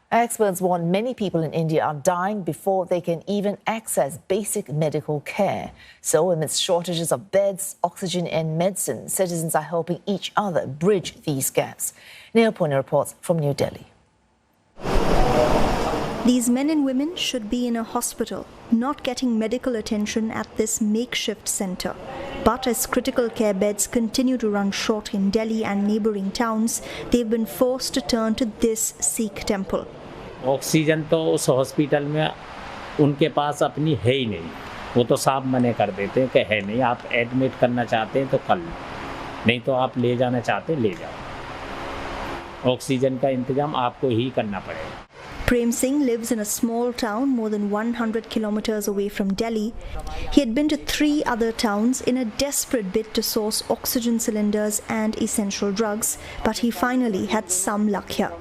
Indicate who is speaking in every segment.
Speaker 1: Experts warn many people in India are dying before they can even access basic medical care. So amidst shortages of beds, oxygen and medicine, citizens are helping each other bridge these gaps. Neha Poonia reports from New Delhi.
Speaker 2: These men and women should be in a hospital, not getting medical attention at this makeshift centre. But as critical care beds continue to run short in Delhi and neighbouring towns, they've been forced to turn to this Sikh temple.
Speaker 3: Oxygen तो उस hospital में उनके पास अपनी है ही नहीं, वो तो साफ मने कर देते हैं कि है नहीं, आप एडमिट करना चाहते हैं तो कर लो, नहीं तो आप ले जाना चाहते हैं ले जाओ, ऑक्सीजन का इंतजाम आपको ही करना पड़ेगा.
Speaker 2: Prem Singh lives in a small town more than 100 kilometers away from Delhi. He had been to 3 other towns in a desperate bid to source oxygen cylinders and essential drugs, but he finally had some luck here.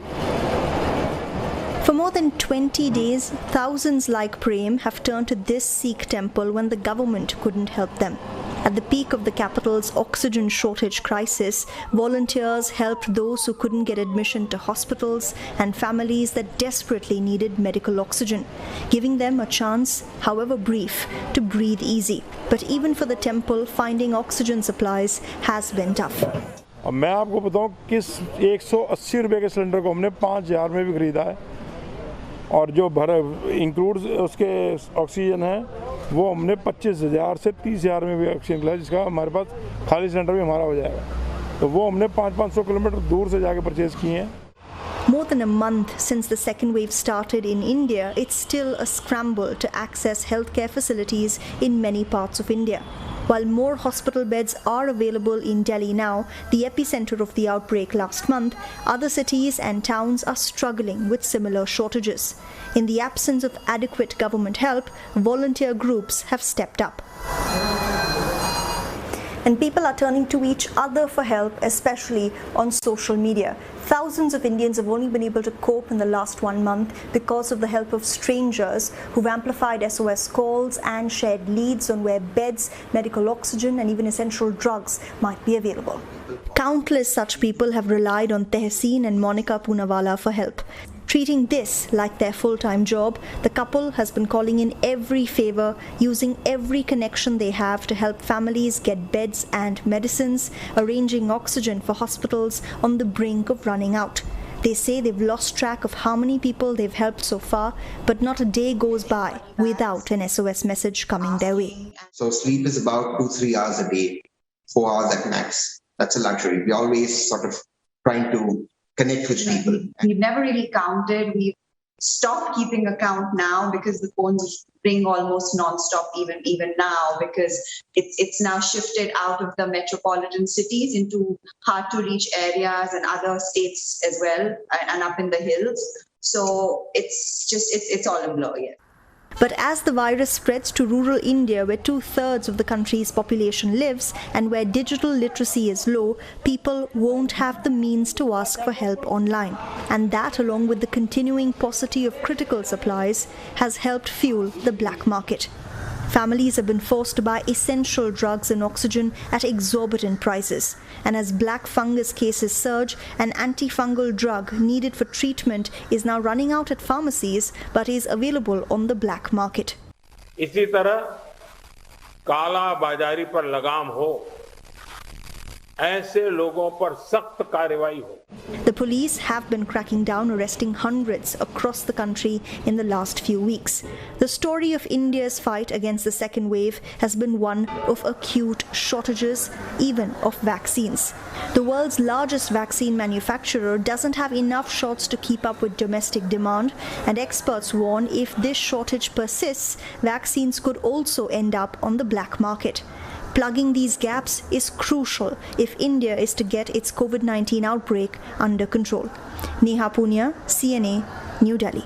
Speaker 2: For more than 20 days, thousands like Prem have turned to this Sikh temple when the government couldn't help them. At the peak of the capital's oxygen shortage crisis, volunteers helped those who couldn't get admission to hospitals and families that desperately needed medical oxygen, giving them a chance, however brief, to breathe easy. But even for the temple, finding oxygen supplies has been tough.
Speaker 4: मैं आपको बताऊं कि 180 रुपए के cylinder को हमने 5000 में भी खरीदा है और जो इंक्लूड उसके ऑक्सीजन है वो हमने 25,000 से 30,000 में भी ऑक्सीजन लिया, जिसका हमारे पास खाली सिलेंडर भी हमारा हो जाएगा, तो वो हमने 500 किलोमीटर दूर से जाके परचेज किए हैं.
Speaker 2: More than a month since the second wave started in India, it's still a scramble to access healthcare facilities in many parts of India. While more hospital beds are available in Delhi now, the epicenter of the outbreak last month, other cities and towns are struggling with similar shortages. In the absence of adequate government help, volunteer groups have stepped up. And people are turning to each other for help, especially on social media. Thousands of Indians have only been able to cope in the last 1 month because of the help of strangers who've amplified SOS calls and shared leads on where beds, medical oxygen and even essential drugs might be available. Countless such people have relied on Tehseen and Monica Poonawalla for help. Treating this like their full-time job, the couple has been calling in every favor, using every connection they have to help families get beds and medicines, arranging oxygen for hospitals on the brink of running out. They say they've lost track of how many people they've helped so far, but not a day goes by without an SOS message coming their way.
Speaker 5: So sleep is about 2-3 hours a day, 4 hours at max. That's a luxury. We're always sort of trying to connect with people.
Speaker 6: We've never really counted. We've stopped keeping account now because the phones ring almost non-stop even now, because it's now shifted out of the metropolitan cities into hard to reach areas and other states as well, and up in the hills. So it's all a blur yet.
Speaker 2: But as the virus spreads to rural India, where 2/3 of the country's population lives and where digital literacy is low, people won't have the means to ask for help online. And that, along with the continuing paucity of critical supplies, has helped fuel the black market. Families have been forced to buy essential drugs and oxygen at exorbitant prices. And as black fungus cases surge, an antifungal drug needed for treatment is now running out at pharmacies but is available on the black market.
Speaker 7: इसी तरह काला बाजारी पर लगाम हो, ऐसे लोगों पर सख्त कार्रवाई हो.
Speaker 2: The police have been cracking down, arresting hundreds across the country in the last few weeks. The story of India's fight against the second wave has been one of acute shortages, even of vaccines. The world's largest vaccine manufacturer doesn't have enough shots to keep up with domestic demand, and experts warn if this shortage persists, vaccines could also end up on the black market. Plugging these gaps is crucial if India is to get its COVID-19 outbreak under control. Neha Poonia, CNA, New Delhi.